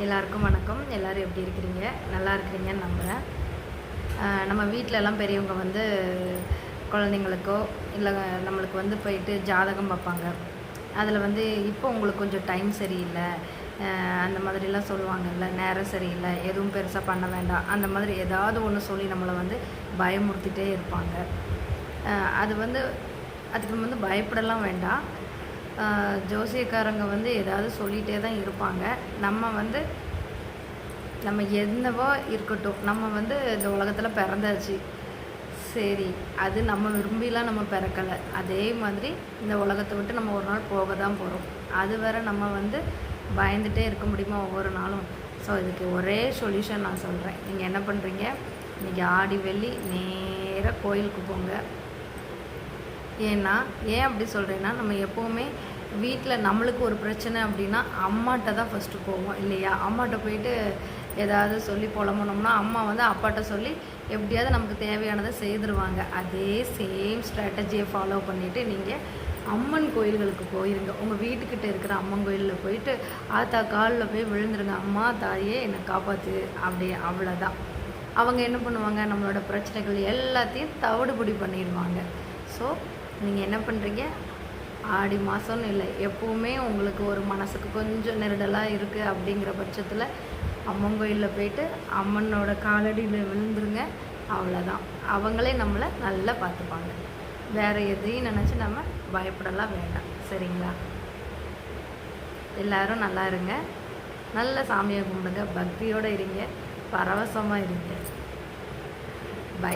எல்லாருக்கும் வணக்கம். எல்லோரும் எப்படி இருக்கிறீங்க? நல்லா இருக்கிறீங்கன்னு நம்புகிறேன். நம்ம வீட்டிலலாம் பெரியவங்க வந்து குழந்தைங்களுக்கோ இல்லை நம்மளுக்கு வந்து போயிட்டு ஜாதகம் பார்ப்பாங்க. அதில் வந்து இப்போ உங்களுக்கு கொஞ்சம் டைம் சரியில்லை, அந்த மாதிரிலாம் சொல்லுவாங்கல்ல, நேரம் சரியில்லை, எதுவும் பெருசாக பண்ண வேண்டாம், அந்த மாதிரி ஏதாவது ஒன்று சொல்லி நம்மளை வந்து பயமுறுத்திட்டே இருப்பாங்க. அது வந்து அதுக்கு வந்து பயப்படலாம் வேண்டாம். ஜோசியக்காரங்க வந்து ஏதாவது சொல்லிகிட்டே தான் இருப்பாங்க. நம்ம என்னவோ இருக்கட்டும், நம்ம வந்து இந்த உலகத்தில் பிறந்தாச்சு, சரி, அது நம்ம விரும்பிலாம் நம்ம பிறக்கலை. அதே மாதிரி இந்த உலகத்தை விட்டு நம்ம ஒரு நாள் போக தான் போகிறோம். அது வேறு நம்ம வந்து பயந்துகிட்டே இருக்க முடியுமா ஒவ்வொரு நாளும்? ஸோ இதுக்கு ஒரே சொல்யூஷன் நான் சொல்கிறேன். நீங்கள் என்ன பண்ணுறீங்க, இன்றைக்கி ஆடி வெள்ளி நேராக கோயிலுக்கு போங்க. ஏன் அப்படி சொல்கிறேன்னா, நம்ம எப்போவுமே வீட்டில் நம்மளுக்கு ஒரு பிரச்சனை அப்படின்னா அம்மாட்ட தான் ஃபஸ்ட்டு போவோம் இல்லையா? அம்மாட்ட போயிட்டு ஏதாவது சொல்லி புலம்புனோம்னா அம்மா வந்து அப்பாட்ட சொல்லி எப்படியாவது நமக்கு தேவையானதை செய்துருவாங்க. அதே சேம் ஸ்ட்ராட்டஜியை ஃபாலோ பண்ணிவிட்டு நீங்கள் அம்மன் கோயில்களுக்கு போயிருங்க. உங்கள் வீட்டுக்கிட்ட இருக்கிற அம்மன் கோயிலில் போயிட்டு ஆத்தா காலில் போய் விழுந்துருங்க, அம்மா தாயே என்னை காப்பாற்று, அப்படியே அவ்வளோதான். அவங்க என்ன பண்ணுவாங்க, நம்மளோட பிரச்சனைகள் எல்லாத்தையும் தவிடுபடி பண்ணிடுவாங்க. ஸோ நீங்கள் என்ன பண்ணுறீங்க, ஆடி மாதம்னு இல்லை, எப்போவுமே உங்களுக்கு ஒரு மனசுக்கு கொஞ்சம் நெருடலாக இருக்குது அப்படிங்கிற பட்சத்தில் அம்மன் கோயிலில் போயிட்டு அம்மனோட காலடியில் விழுந்துருங்க. அவ்வளோதான். அவங்களே நம்மளை நல்லா பார்த்துப்பாங்க. வேறு எதையும் நினச்சி நம்ம பயப்படலாம் வேண்டாம். சரிங்களா? எல்லோரும் நல்லா இருங்க, நல்ல சாமியை கும்பிடுங்க, பக்தியோடு இருங்க, பரவசமாக இருங்க. பை.